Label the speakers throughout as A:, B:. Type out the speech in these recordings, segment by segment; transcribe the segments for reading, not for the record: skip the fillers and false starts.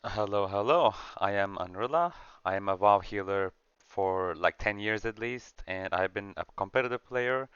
A: Hello, hello. I am Anrula. I am a WoW healer for like 10 years at least, and I've been a competitive player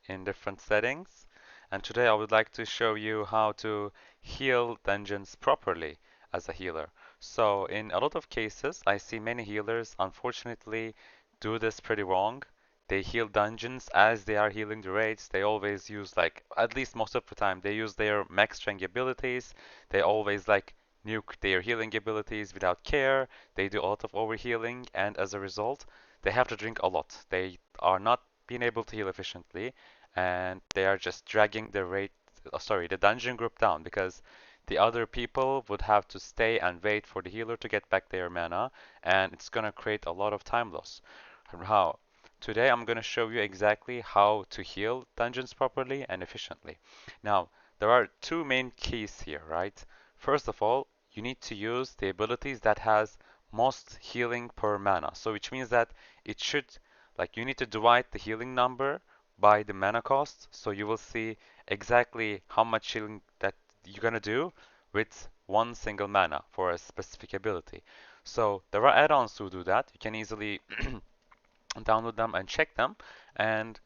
A: in different settings. And today I would like to show you how to heal dungeons properly as a healer. So, in a lot of cases, I see many healers unfortunately do this pretty wrong. They heal dungeons as they are healing the raids. They always use, like, at least most of the time, they use their max strength abilities. They always like nuke their healing abilities without care. They do a lot of overhealing, and as a result, they have to drink a lot. They are not being able to heal efficiently, and they are just dragging the the dungeon group down because the other people would have to stay and wait for the healer to get back their mana, and it's gonna create a lot of time loss. How? Today I'm gonna show you exactly how to heal dungeons properly and efficiently. Now, there are two main keys here, right? First of all, you need to use the abilities that has most healing per mana. So which means that it should, like, you need to divide the healing number by the mana cost. So you will see exactly how much healing that you're gonna do with one single mana for a specific ability. So there are add-ons to do that. You can easily download them and check them. And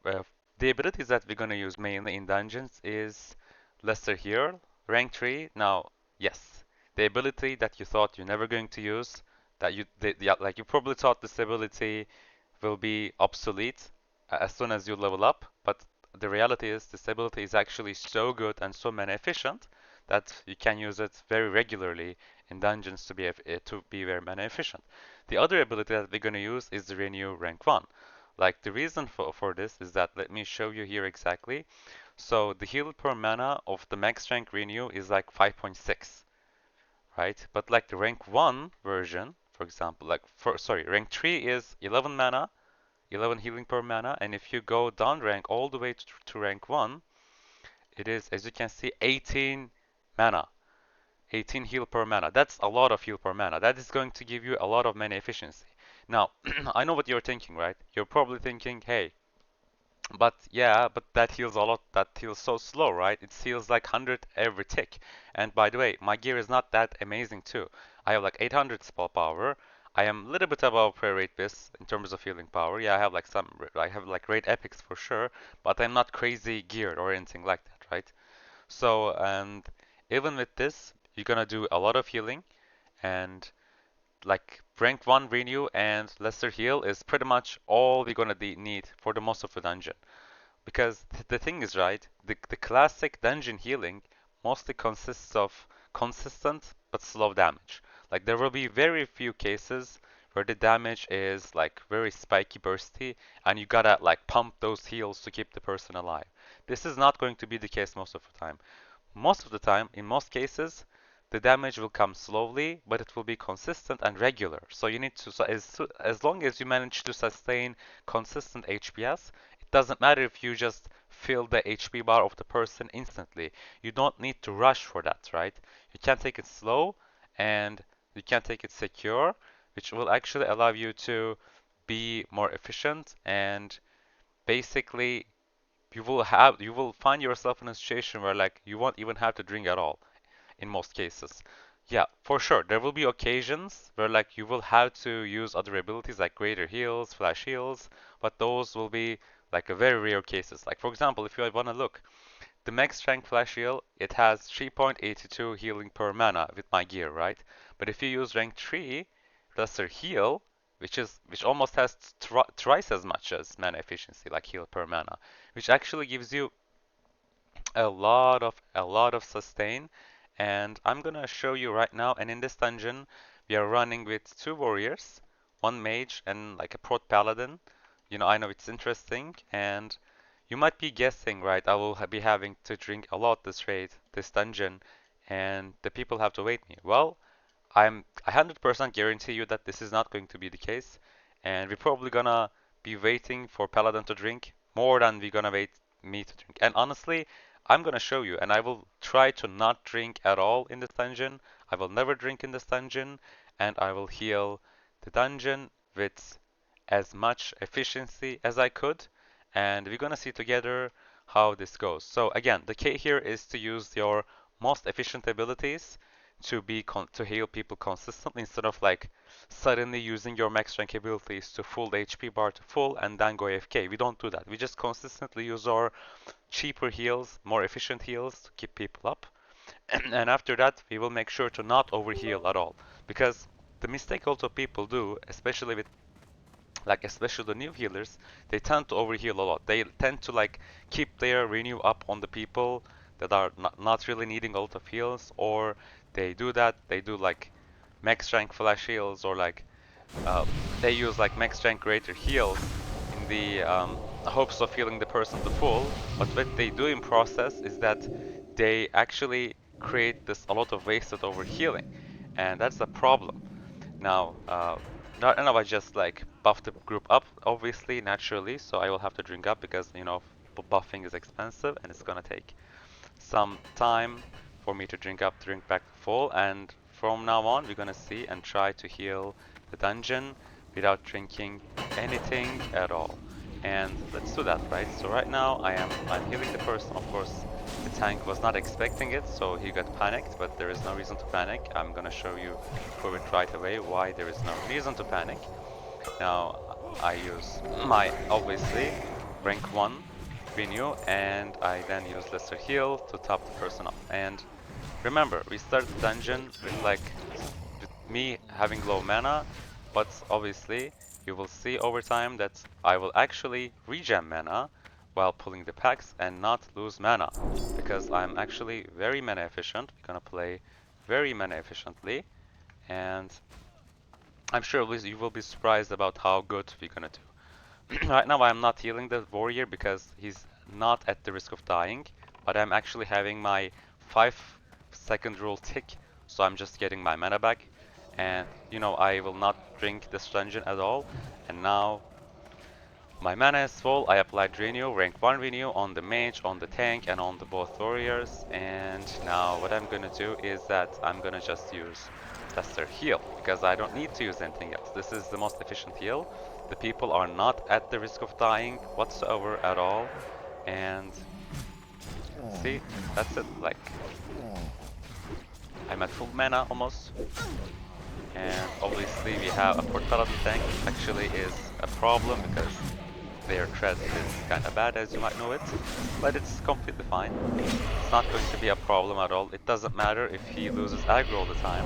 A: uh, the abilities that we're going to use mainly in dungeons is Lesser Heal, rank 3. Now, yes, the ability that you thought you're never going to use, that like you probably thought this ability will be obsolete as soon as you level up, but the reality is this ability is actually so good and so mana efficient that you can use it very regularly in dungeons to be very mana efficient. The other ability that we're going to use is the Renew rank 1. Like the reason for this is that let me show you here exactly. So the heal per mana of the max rank Renew is like 5.6, right? But like the rank 1 version, for example, rank 3 is 11 mana, 11 healing per mana, and if you go down rank all the way to rank 1, it is, as you can see, 18 mana. 18 heal per mana. That's a lot of heal per mana. That is going to give you a lot of mana efficiency. Now, I know what you're thinking, right? You're probably thinking, hey, but yeah, but that heals a lot. That heals so slow, right? It heals like 100 every tick. And by the way, my gear is not that amazing too. I have like 800 spell power. I am a little bit above prayer rate bis in terms of healing power. Yeah, I have like great epics for sure, but I'm not crazy geared or anything like that, right? So, and even with this, you're gonna do a lot of healing, and like rank 1 renew and lesser heal is pretty much all we're gonna need for the most of the dungeon. Because the thing is, right, the classic dungeon healing mostly consists of consistent but slow damage. Like there will be very few cases where the damage is like very spiky bursty and you gotta like pump those heals to keep the person alive. This is not going to be the case most of the time. Most of the time, in most cases, the damage will come slowly, but it will be consistent and regular. So you need to, as long as you manage to sustain consistent HPS, it doesn't matter if you just fill the HP bar of the person instantly. You don't need to rush for that, right? You can take it slow and you can take it secure, which will actually allow you to be more efficient and basically you will find yourself in a situation where like you won't even have to drink at all in most cases. Yeah, for sure. There will be occasions where like you will have to use other abilities like greater heals, flash heals, but those will be like a very rare cases. Like for example, if you want to look, the max strength flash heal, it has 3.82 healing per mana with my gear, right? But if you use rank 3 lesser heal, which almost has twice as much as mana efficiency, like heal per mana, which actually gives you a lot of sustain. And I'm gonna show you right now. And in this dungeon, we are running with two warriors, one mage, and like a prot paladin. I know it's interesting, and you might be guessing, right? I will be having to drink a lot this raid, this dungeon, and the people have to wait me. Well, I'm 100% guarantee you that this is not going to be the case, and we're probably gonna be waiting for Paladin to drink more than we're gonna wait me to drink. And honestly, I'm gonna show you, and I will try to not drink at all in this dungeon. I will never drink in this dungeon, and I will heal the dungeon with as much efficiency as I could, and we're gonna see together how this goes. So again, the key here is to use your most efficient abilities to heal people consistently instead of like suddenly using your max rank abilities to full the HP bar to full and then go AFK. We don't do that. We just consistently use our cheaper heals, more efficient heals to keep people up. And after that, we will make sure to not overheal at all. Because the mistake also people do, especially with especially the new healers, they tend to overheal a lot. They tend to like keep their renew up on the people that are not really needing a lot of heals, or they do like max rank flash heals, or like uh, they use like max rank greater heals in the hopes of healing the person to full. But what they do in process is that they actually create this a lot of wasted overhealing, and that's a problem. Now, now I just like buff the group up, obviously, naturally, so I will have to drink up because, you know, buffing is expensive and it's gonna take some time for me to drink back full, and from now on we're gonna see and try to heal the dungeon without drinking anything at all. And let's do that, right? So right now I'm healing the person. Of course, the tank was not expecting it, so he got panicked, but there is no reason to panic. I'm gonna show you, prove it right away, why there is no reason to panic. Now I use my, obviously, rank 1 renew, and I then use lesser heal to top the person up. And remember, we start the dungeon with me having low mana, but obviously you will see over time that I will actually regen mana while pulling the packs and not lose mana, because I'm actually very mana efficient. We're gonna play very mana efficiently, and I'm sure you will be surprised about how good we're gonna do. Right now I'm not healing the warrior because he's not at the risk of dying, but I'm actually having my 5-second rule tick, so I'm just getting my mana back. And you know, I will not drink this dungeon at all. And now my mana is full. I applied renew, rank 1 renew on the mage, on the tank, and on the both warriors. And now what I'm gonna do is that I'm gonna just use lesser heal, because I don't need to use anything else. This is the most efficient heal. The people are not at the risk of dying whatsoever at all. And see, that's it. Like, I'm at full mana almost. And obviously we have a portality tank, which actually is a problem because their threat is kind of bad, as you might know it, but it's completely fine. It's not going to be a problem at all. It doesn't matter if he loses aggro all the time.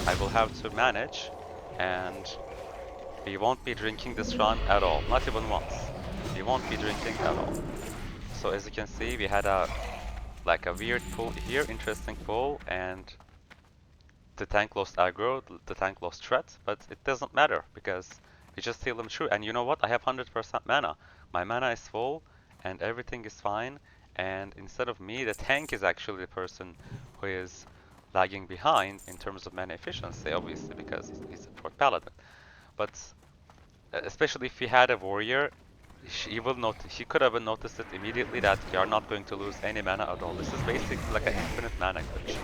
A: I will have to manage, and we won't be drinking this run at all, not even once. We won't be drinking at all. So as you can see, we had a weird pull here, interesting pull, and the tank lost aggro, the tank lost threat, but it doesn't matter because we just heal them through. And you know what? I have 100% mana. My mana is full and everything is fine. And instead of me, the tank is actually the person who is lagging behind in terms of mana efficiency, obviously, because he's a fourth paladin. But especially if he had a warrior, he could have noticed it immediately that we are not going to lose any mana at all. This is basically like an infinite mana glitch.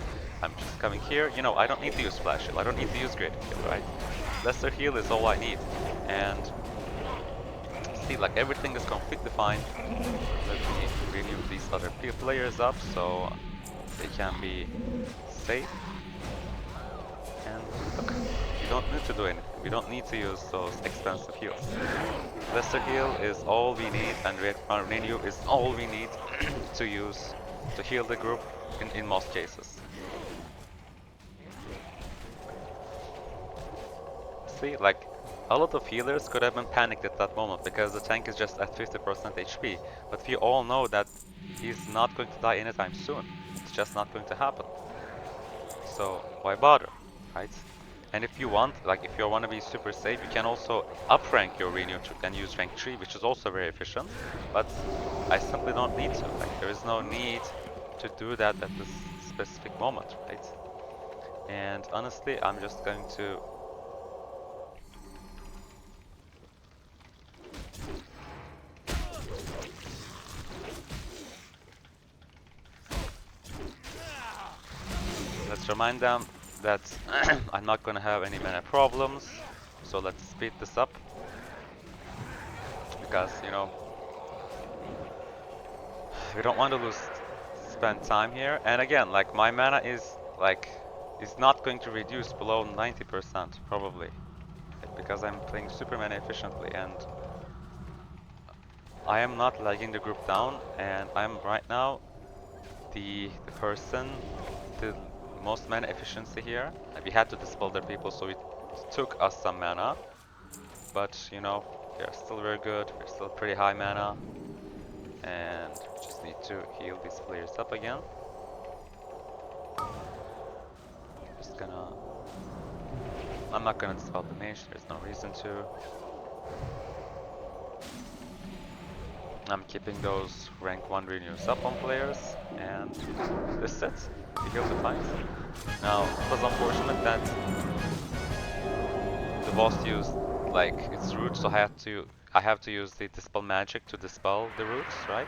A: I'm just coming here, you know, I don't need to use Flash Heal, I don't need to use Great Heal, right? Lesser Heal is all I need. And see, like everything is completely fine. Let me renew these other players up so they can be safe. And look, you don't need to do anything. We don't need to use those expensive heals. Lesser heal is all we need, and renew is all we need to use to heal the group in most cases. See, like a lot of healers could have been panicked at that moment because the tank is just at 50% HP, but we all know that he's not going to die anytime soon. It's just not going to happen. So why bother, right? And if you want, like if you want to be super safe, you can also up rank your renew and use rank 3, which is also very efficient, but I simply don't need to. Like there is no need to do that at this specific moment, right? And honestly, I'm just going to let's remind them that I'm not gonna have any mana problems, so let's speed this up, because you know we don't want to spend time here. And again, like my mana is like is not going to reduce below 90% probably, because I'm playing super mana efficiently and I am not lagging the group down, and I'm right now the person with the most mana efficiency here. We had to dispel their people, so it took us some mana, but you know, we are still very good. We're still pretty high mana, and we just need to heal these players up again. Just gonna. I'm not gonna dispel the mage. There's no reason to. I'm keeping those rank 1 renews up on players, and this is it. We heal the fight. Now, it was unfortunate that the boss used like its roots, so I have to use the dispel magic to dispel the roots, right?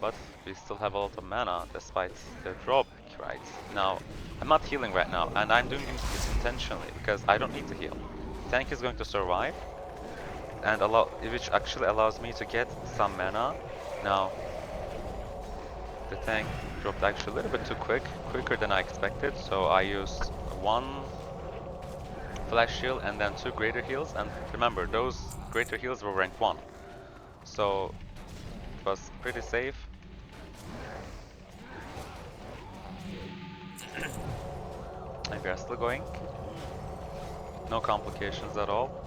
A: But we still have a lot of mana despite the drawback, right? Now, I'm not healing right now, and I'm doing this intentionally because I don't need to heal. Tank is going to survive, and which actually allows me to get some mana. Now, the tank dropped actually a little bit too quicker than I expected, so I used one flash heal and then 2 greater heals, and remember, those greater heals were rank 1, so it was pretty safe. And we are still going. No complications at all.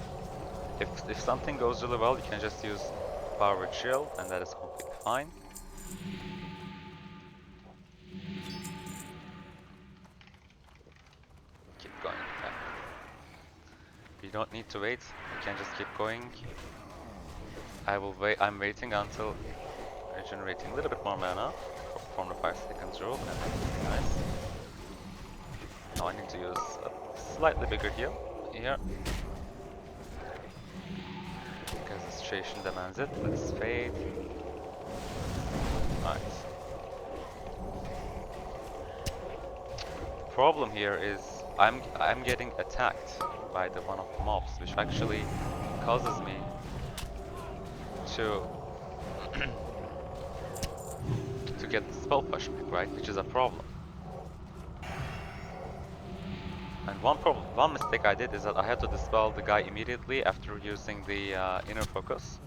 A: If something goes really well, you can just use powered shield, and that is completely fine. Keep going. Yeah. You don't need to wait. You can just keep going. I will wait. I'm waiting until regenerating a little bit more mana from the 5 seconds rule, and that's nice. Now I need to use a slightly bigger heal here because the situation demands it. Let's fade. Alright. The problem here is I'm getting attacked by one of the mobs, which actually causes me to to get the spell pushback, right? Which is a problem. And one mistake I did is that I had to dispel the guy immediately after using the inner focus,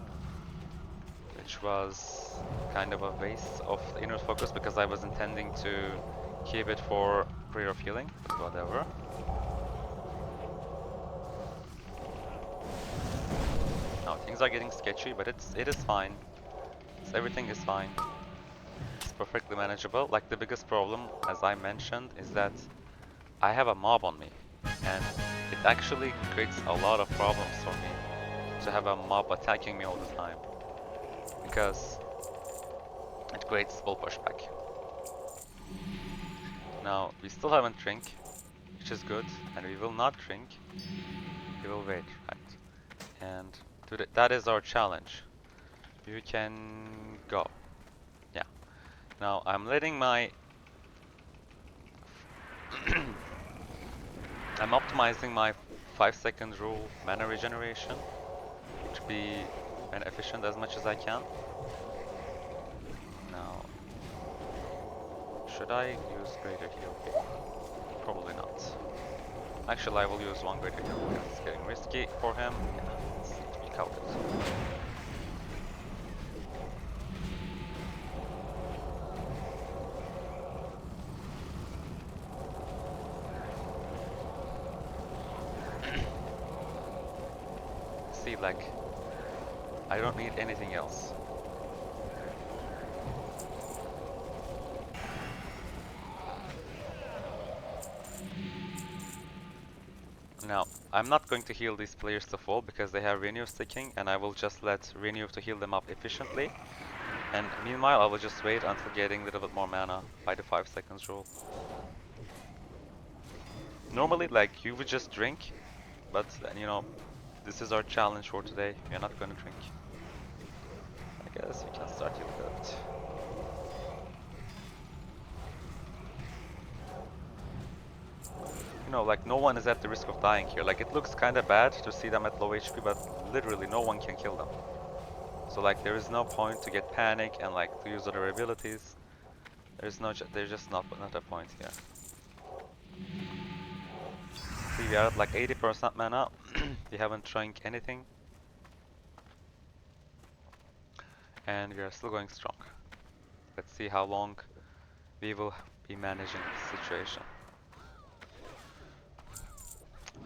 A: which was kind of a waste of the inner focus because I was intending to keep it for prayer of healing, but whatever. Now things are getting sketchy, but it is fine. Everything is fine. It's perfectly manageable. Like the biggest problem, as I mentioned, is that I have a mob on me, and it actually creates a lot of problems for me to have a mob attacking me all the time, because it creates spell pushback. Now, we still haven't drink, which is good, and we will not drink, we will wait, right? And that is our challenge. You can go. Yeah. Now, I'm letting my... I'm optimizing my 5-second rule mana regeneration to be mana efficient as much as I can. Now, should I use greater heal here? Probably not. Actually, I will use one greater heal because it's getting risky for him. Yeah, let's see to be counted. See, like, I don't need anything else. Now, I'm not going to heal these players to fall because they have renew sticking, and I will just let renew to heal them up efficiently. And meanwhile, I will just wait until getting a little bit more mana by the 5 seconds rule. Normally, like, you would just drink, but you know, this is our challenge for today. We are not going to drink. I guess we can start healing a bit. You know, like, no one is at the risk of dying here. Like, it looks kind of bad to see them at low HP, but literally no one can kill them. So, like, there is no point to get panic and, like, to use other abilities. There's just not a point here. See, we are at like 80% mana. We haven't drank anything. And we are still going strong. Let's see how long we will be managing this situation.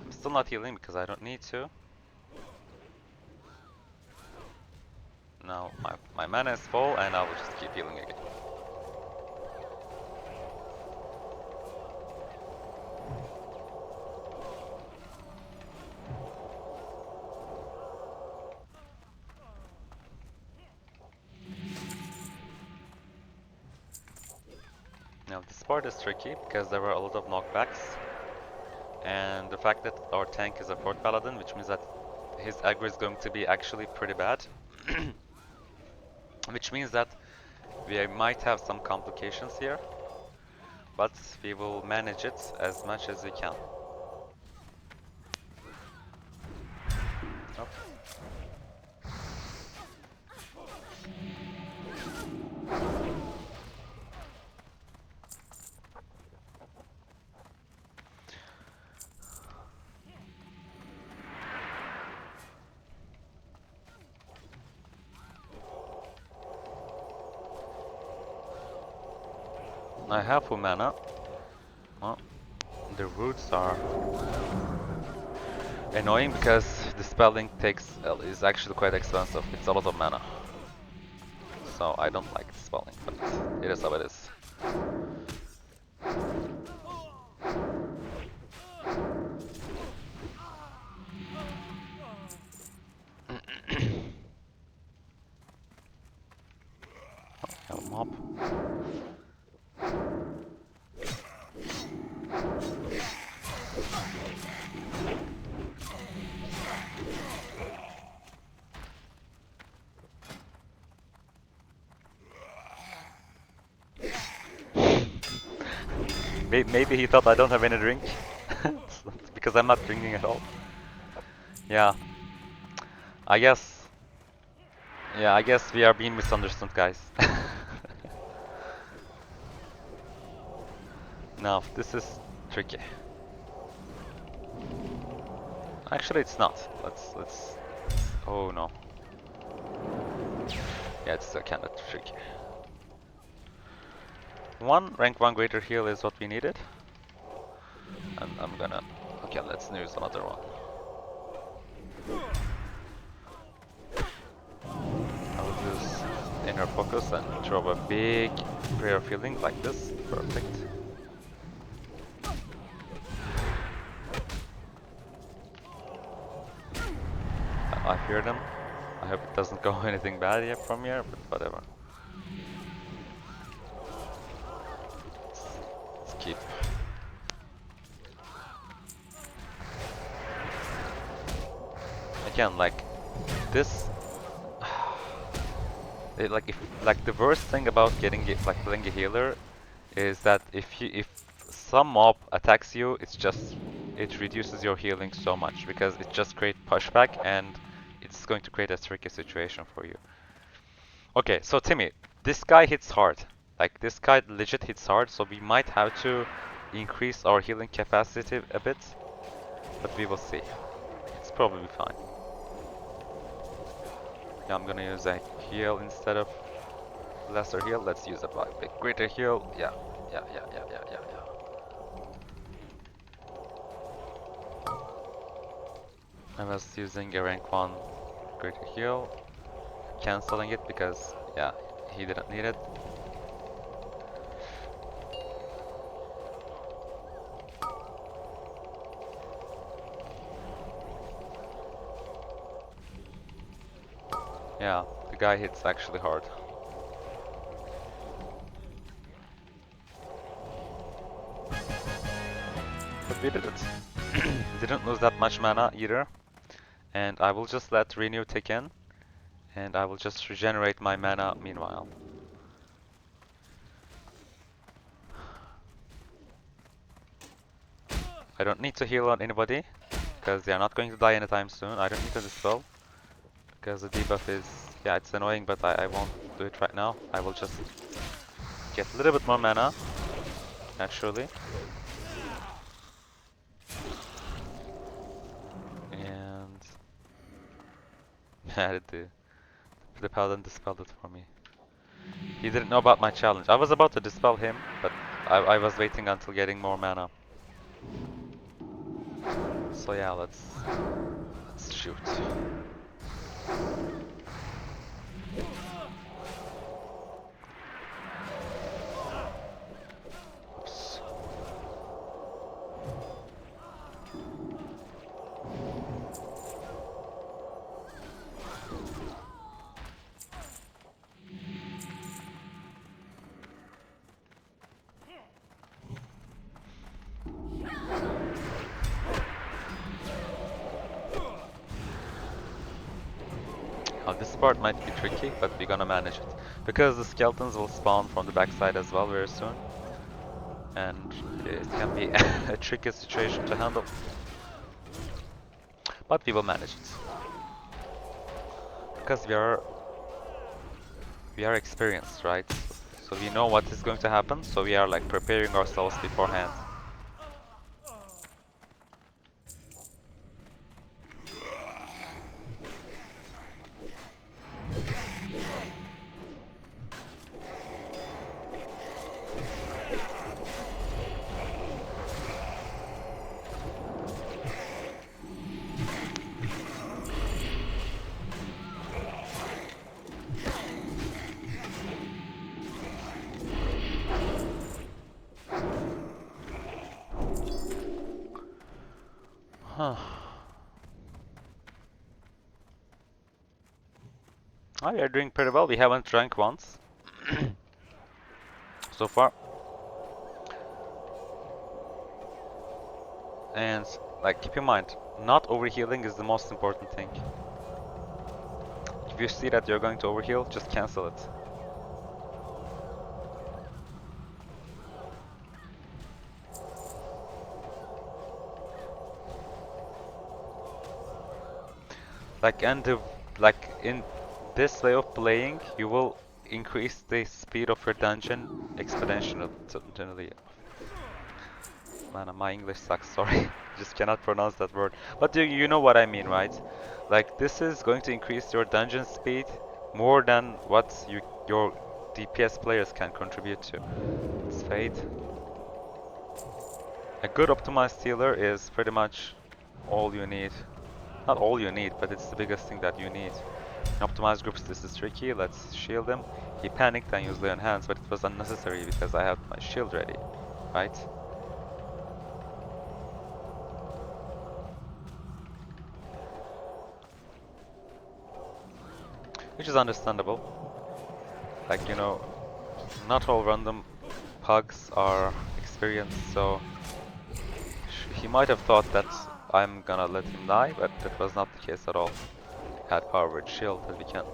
A: I'm still not healing because I don't need to. Now my mana is full and I will just keep healing again. Now this part is tricky because there were a lot of knockbacks. And the fact that our tank is a 4th paladin, which means that his aggro is going to be actually pretty bad. Which means that we might have some complications here, but we will manage it as much as we can. Oh. I have full mana. Well, the roots are annoying because the spelling is actually quite expensive. It's a lot of mana. So I don't like the spelling, but it is how it is. Oh, mob. Maybe he thought I don't have any drink. Because I'm not drinking at all. Yeah. I guess. Yeah, I guess we are being misunderstood, guys. No, this is tricky. Actually, it's not. Let's. Oh no. Yeah, it's kind of tricky. Rank 1 greater heal is what we needed. And I'm gonna... Okay, let's use another one. I'll use inner focus and throw a big prayer of healing like this. Perfect. I hear them. I hope it doesn't go anything bad here from here, but whatever. Let's keep. Again, like this. Like the worst thing about playing a healer is that if some mob attacks you, it reduces your healing so much because it just creates pushback and it's going to create a tricky situation for you. Okay, so Timmy, this guy hits hard. Like this guy legit hits hard, so we might have to increase our healing capacity a bit, but we will see. It's probably fine. Yeah, I'm gonna use a heal instead of lesser heal. Let's use a big greater heal. Yeah. I was using a rank 1 greater heal, cancelling it because, yeah, he didn't need it. Yeah, the guy hits actually hard. But we did it. Didn't lose that much mana either. And I will just let Renew tick in. And I will just regenerate my mana meanwhile. I don't need to heal on anybody, because they are not going to die anytime soon. I don't need to dispel, because the debuff is... Yeah, it's annoying, but I won't do it right now. I will just get a little bit more mana, naturally. added the paladin dispelled it for me. He didn't know about my challenge. I was about to dispel him, but I was waiting until getting more mana. So yeah, let's shoot. Oops. This part might be tricky, but we're gonna manage it. Because the skeletons will spawn from the backside as well very soon. And it can be a tricky situation to handle. But we will manage it. Because we are experienced, right? So we know what is going to happen, so we are like preparing ourselves beforehand. Huh. Oh, we are doing pretty well. We haven't drank once so far. And like keep in mind, not overhealing is the most important thing. If you see that you're going to overheal, just cancel it. Like in this way of playing, you will increase the speed of your dungeon exponentially. Man, my English sucks, sorry. Just cannot pronounce that word. But you know what I mean, right? Like this is going to increase your dungeon speed more than what your DPS players can contribute to. It's Fade. A good optimized healer is pretty much all you need. Not all you need, but it's the biggest thing that you need. In optimized groups this is tricky, let's shield him. He panicked and used Lay on Hands, but it was unnecessary because I had my shield ready, right? Which is understandable. Like, you know, not all random pugs are experienced, so he might have thought that I'm gonna let him die, but that was not the case at all. Had power with shield that we can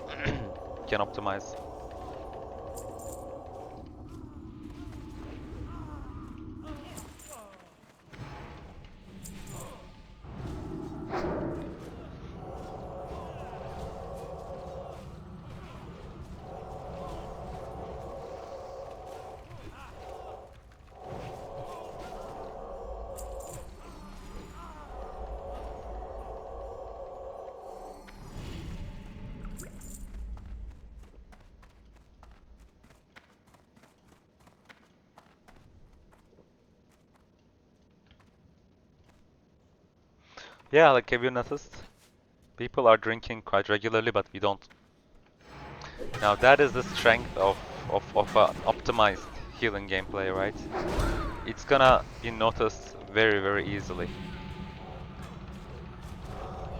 A: optimize. Yeah, like have you noticed? People are drinking quite regularly, but we don't. Now that is the strength of an optimized healing gameplay, right? It's gonna be noticed very, very easily.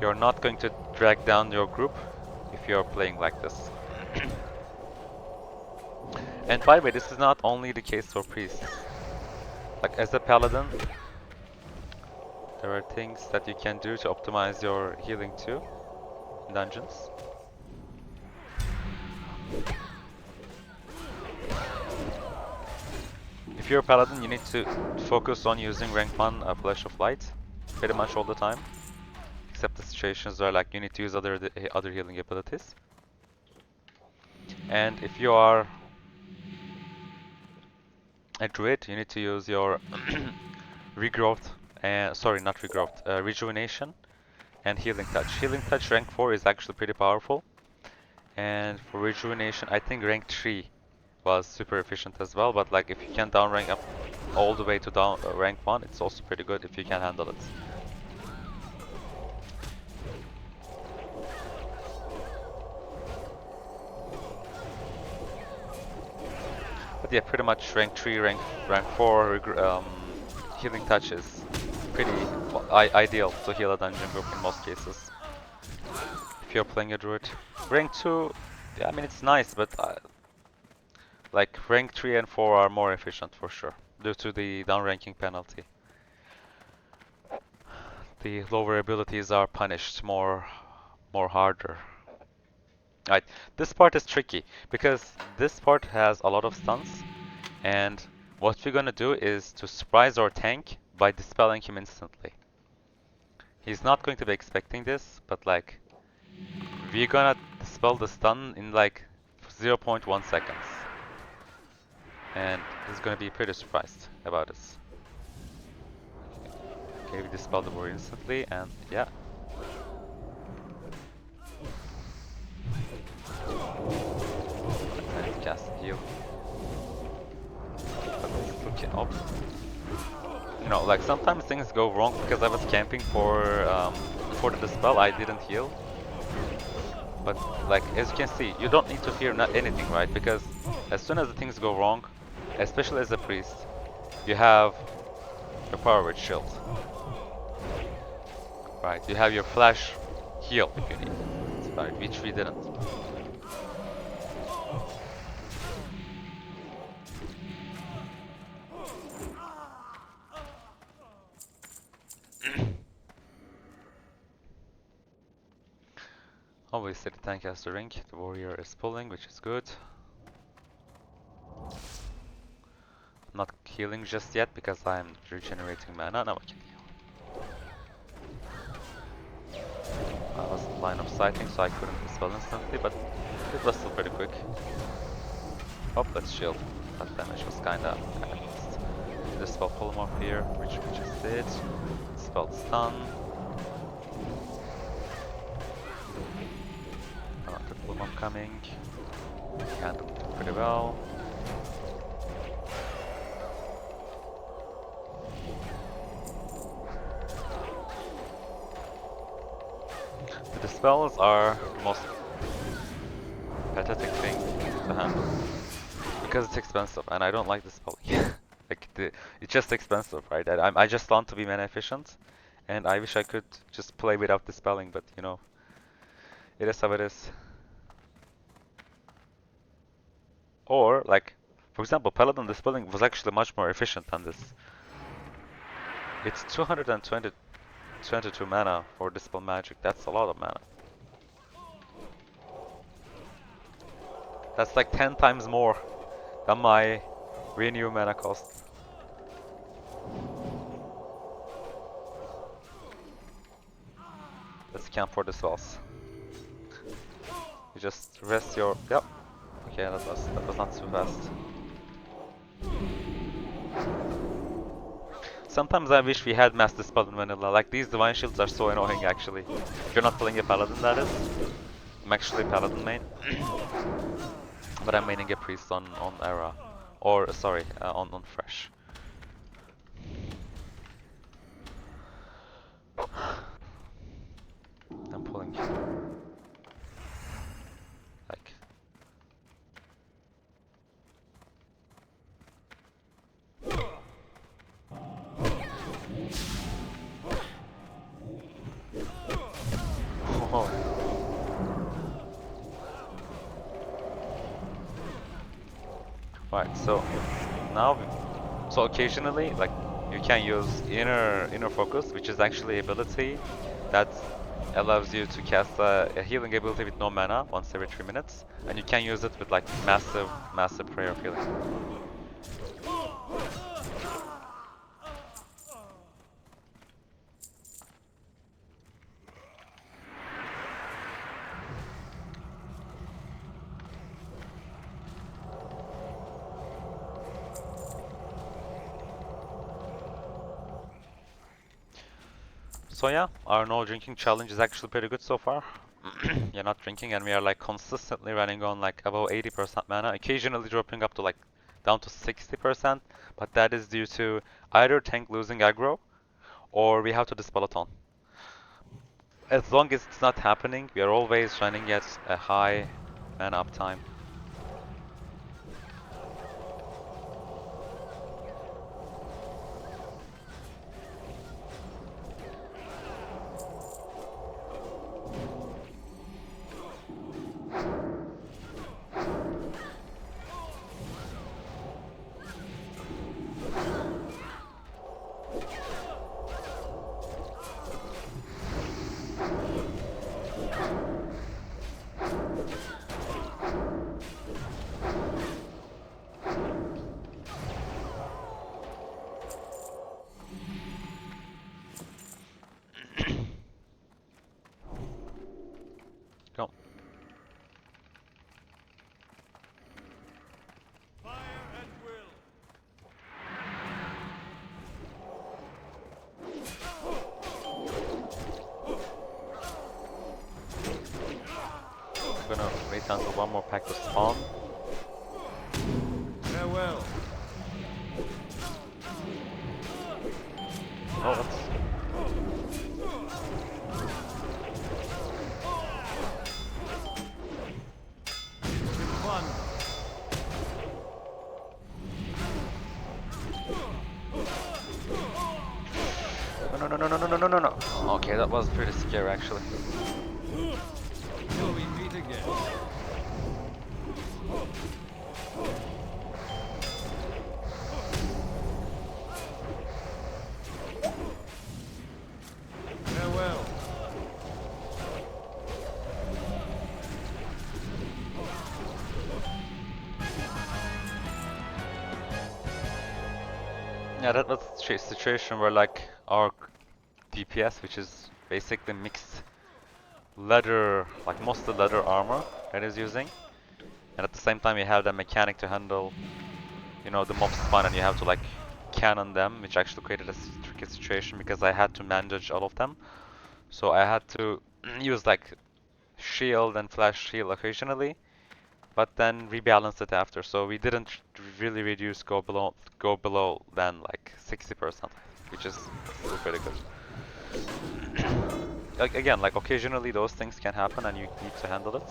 A: You're not going to drag down your group if you're playing like this. And by the way, this is not only the case for priests. Like as a paladin, there are things that you can do to optimize your healing too in dungeons. If you're a paladin, you need to focus on using rank 1 Flash of Light pretty much all the time. Except the situations where like you need to use other healing abilities. And if you are a druid, you need to use your regrowth, sorry, not regrowth, rejuvenation and Healing Touch. Healing Touch rank 4 is actually pretty powerful. And for Rejuvenation, I think rank 3 was super efficient as well, but like if you can down rank up all the way to down rank 1, it's also pretty good if you can handle it. But yeah, pretty much rank 3, rank 4 Healing Touch is pretty ideal to heal a dungeon group in most cases. If you're playing a druid. Rank 2, yeah, I mean it's nice, but like rank 3 and 4 are more efficient for sure, due to the downranking penalty. The lower abilities are punished more harder. Right, this part is tricky because this part has a lot of stuns, and what we're gonna do is to surprise our tank by dispelling him instantly. He's not going to be expecting this, but like we're gonna dispel the stun in like 0.1 seconds. And he's gonna be pretty surprised about this. Okay, we dispel the war instantly, and yeah. I need to cast a heal. But it's looking up. You know, like sometimes things go wrong because I was camping for the dispel. I didn't heal. But like as you can see, you don't need to fear not anything, right? Because as soon as the things go wrong, especially as a priest, you have your power word shield. Right, you have your flash heal if you need. Right, which we didn't. Obviously the tank has the ring, the warrior is pulling, which is good. Not healing just yet because I'm regenerating mana. Now I can heal. I was in line of sighting, so I couldn't dispel instantly, but it was still pretty quick. Oh, let's shield. That damage was kinda missed. Dispel polymorph here, which we just did. Dispel stun. The polymorph coming. Handled it pretty well. The dispels are the most pathetic thing to handle because it's expensive, and I don't like dispelling. Like it's just expensive, right? I just want to be mana efficient, and I wish I could just play without dispelling, but you know, it is how it is. Or like, for example, Paladin dispelling was actually much more efficient than this. It's 222 mana for dispel magic. That's a lot of mana. That's like 10 times more than my renew mana cost. Let's camp for the spells. You just rest your... Yep. Okay, that was not too fast. Sometimes I wish we had mass dispel in vanilla. Like these divine shields are so annoying actually. If you're not playing a paladin, that is. I'm actually paladin main. But I'm maining a priest on era. Or sorry, on fresh. I'm pulling like oh. Right, so now so occasionally like you can use inner focus, which is actually ability that allows you to cast a healing ability with no mana once every 3 minutes, and you can use it with like massive prayer of healing. So yeah, our no drinking challenge is actually pretty good so far. You're not drinking, and we are like consistently running on like above 80% mana, occasionally dropping up to like down to 60%, but that is due to either tank losing aggro or we have to dispel a ton. As long as it's not happening, we are always running at a high mana uptime. Go. I'm gonna wait until one more pack to spawn.
B: Farewell.
A: Oh, that's...
B: Fun.
A: No, no, no, no, no, no, no, no, no. Okay, that was pretty scary actually.
B: Till we meet again. Farewell.
A: Yeah, that was a situation where like our DPS, which is basically mixed leather, like mostly leather armor that is using, and at the same time you have the mechanic to handle, you know, the mob spawn, and you have to like cannon them, which actually created a tricky situation because I had to manage all of them. So I had to use like shield and flash heal occasionally, but then rebalance it after. So we didn't really reduce go below than like 60%, which is still pretty good. Like again, like occasionally those things can happen and you need to handle it.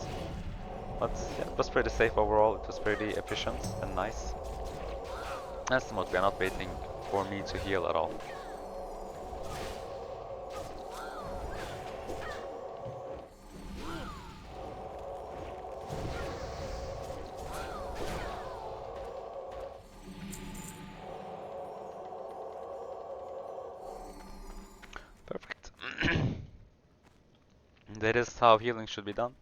A: But yeah, it was pretty safe overall. It was pretty efficient and nice. That's the mode. We are not waiting for me to heal at all. Perfect. That is how healing should be done.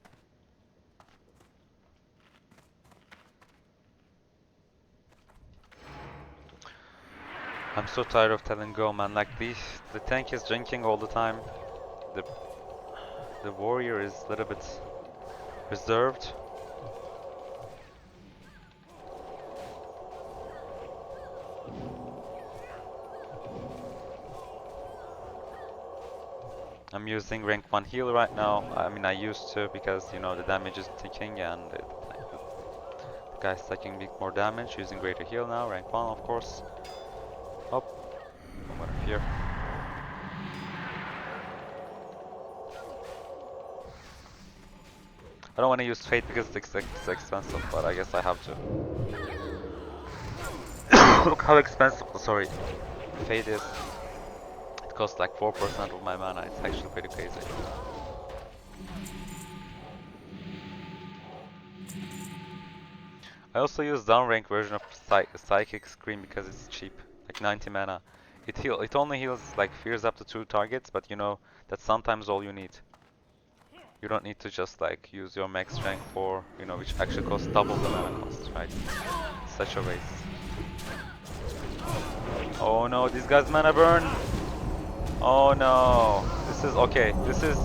A: I'm so tired of telling go, man. Like the tank is drinking all the time. The the warrior is a little bit reserved. I'm using rank 1 heal right now. I mean, I used to because, you know, the damage is ticking and the guy's taking bit more damage. Using greater heal now, rank 1 of course. Oh, what a fear. I don't want to use Fate because it's expensive, but I guess I have to. Look how expensive, sorry, Fate is. It costs like 4% of my mana. It's actually pretty crazy. I also use downrank version of Psychic Scream because it's cheap, like 90 mana. It only heals like fears up to 2 targets, but you know that's sometimes all you need. You don't need to just like use your max rank for, you know, which actually costs double the mana cost, right? Such a waste. Oh no, this guy's mana burn. Oh no, this is okay. This is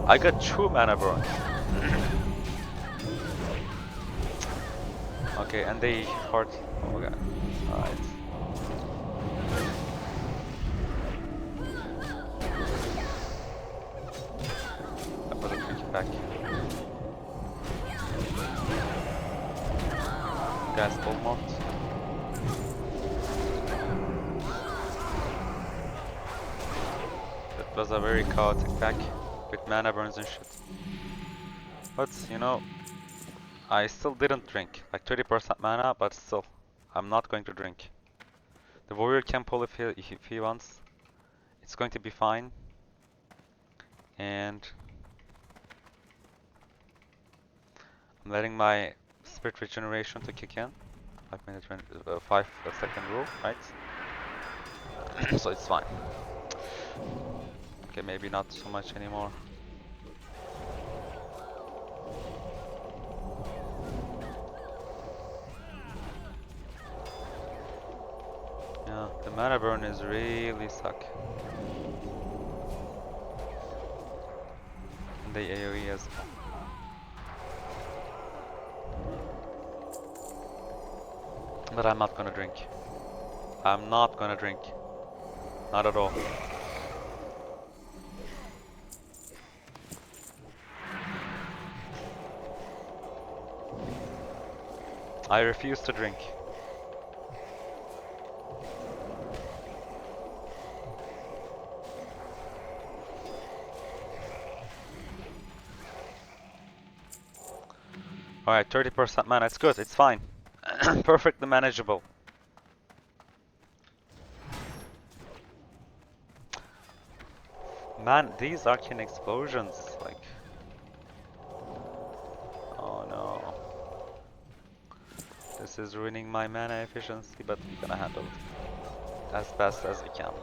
A: I got 2 mana burn. Okay, and they hurt. Oh my god. Alright. back. Guys, almost. That was a very chaotic pack with mana burns and shit. But you know, I still didn't drink. Like 30% mana, but still, I'm not going to drink. The warrior can pull if he wants. It's going to be fine. And I'm letting my spirit regeneration to kick in. 5 minute, 5 second rule, right? So it's fine. Okay, maybe not so much anymore. Yeah, the mana burn is really suck. And the AoE as well. But I'm not gonna drink. I'm not gonna drink. Not at all. I refuse to drink. Alright, 30% mana, it's good, it's fine. Perfectly manageable. Man, these arcane explosions, like... Oh no. This is ruining my mana efficiency, but we're gonna handle it as best as we can.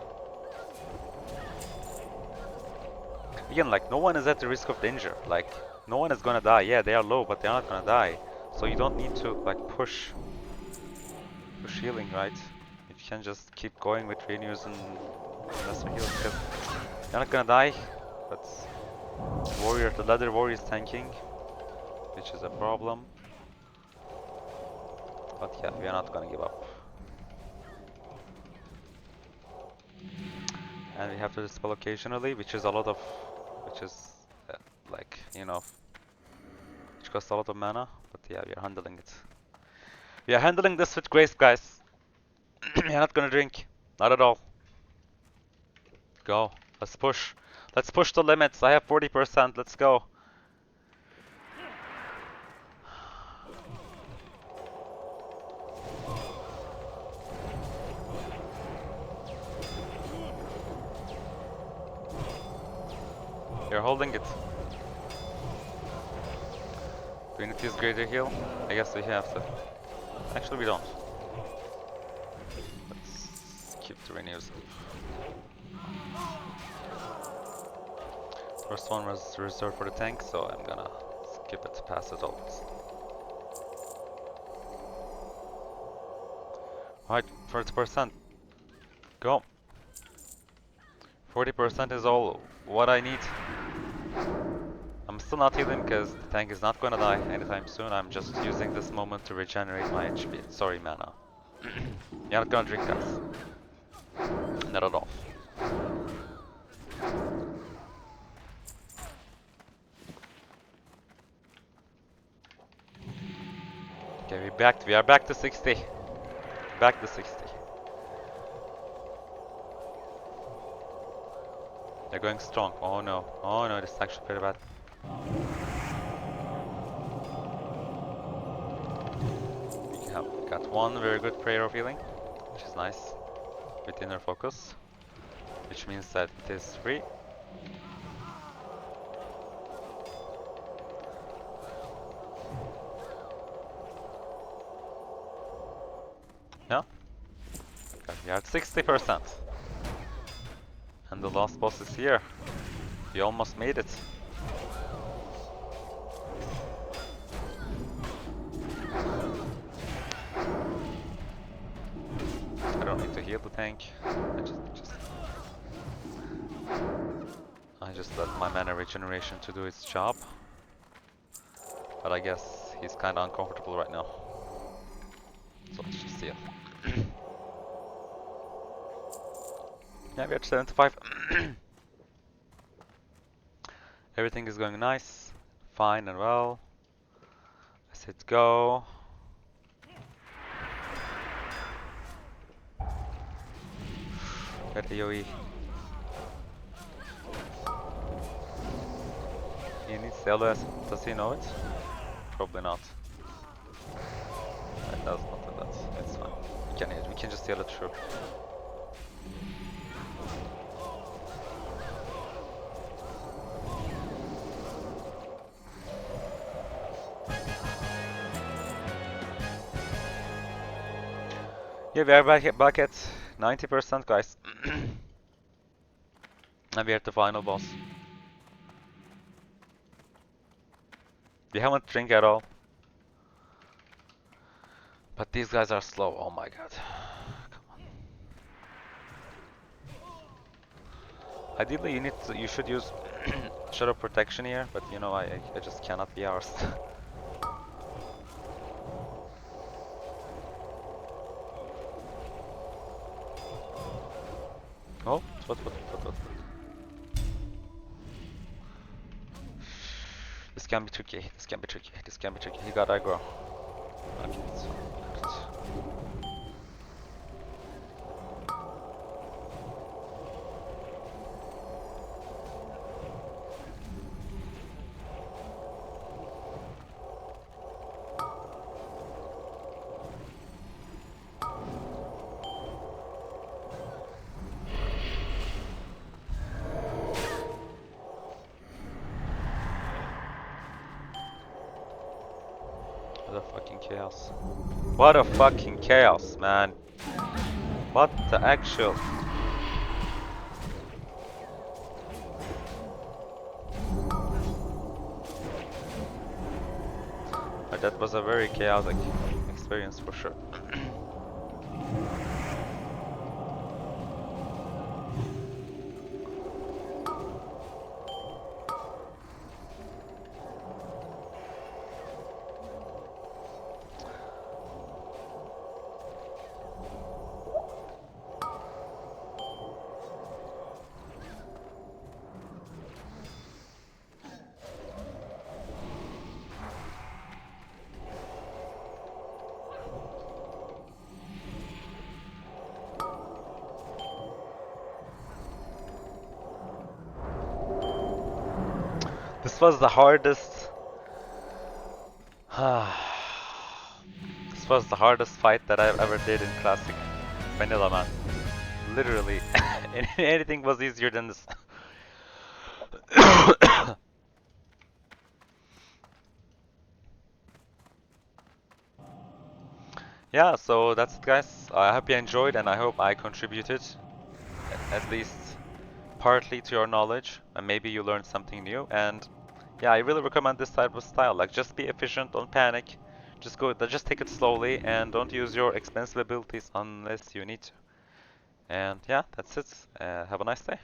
A: Again, like, no one is at the risk of danger. Like, no one is gonna die. Yeah, they are low, but they're not gonna die. So you don't need to, like, push healing, right? You can just keep going with renews and lesser heals, because you're not gonna die. But the leather warrior is tanking, which is a problem. But yeah, we are not gonna give up. And we have to dispel occasionally, which is like, you know, which costs a lot of mana. But yeah, we are handling it. We are handling this with grace, guys. We are not gonna drink, not at all. Go, let's push. Let's push the limits. I have 40%. Let's go. You're holding it. Do we need to use greater heal? I guess we have to. Actually, we don't. Let's keep the renews. First one was reserved for the tank, so I'm gonna skip it, pass it all. Alright, 40%. Go. 40% is all what I need. I'm still not healing because the tank is not gonna die anytime soon. I'm just using this moment to regenerate my HP. Sorry, mana. You're not gonna drink, guys. Not at all. Okay, we are back to 60. Back to 60. They're going strong. Oh no. Oh no, this is actually pretty bad. We have got one very good prayer of healing, which is nice. With inner focus. Which means that it is free. Yeah. Okay, we are at 60%. And the last boss is here. We almost made it. I don't need to heal the tank. I just let my mana regeneration to do its job. But I guess he's kinda uncomfortable right now. So let's just heal. Yeah, we're at 75. Everything is going nice. fine and well. Let's hit go. Got AoE. He needs LS. Does he know it? Probably not. It does not do that. It's fine. We can just heal it through. Yeah, we are back at 90%, guys. And we're at the final boss. We haven't drink at all. But these guys are slow. Oh my god. Come on. Ideally, you should use shadow protection here, but you know I just cannot be arsed. Oh, what? This can be tricky. This can be tricky. This can be tricky. He got aggro. Okay, it's fine. What a fucking chaos. What a fucking chaos, man. What the actual... That was a very chaotic experience for sure. This was the hardest... This was the hardest fight that I've ever did in Classic Vanilla, man. Literally, anything was easier than this. Yeah, so that's it, guys. I hope you enjoyed and I hope I contributed at least partly to your knowledge and maybe you learned something new. And yeah, I really recommend this type of style. Like, just be efficient, don't panic. Just take it slowly and don't use your expensive abilities unless you need to. And yeah, that's it. Have a nice day.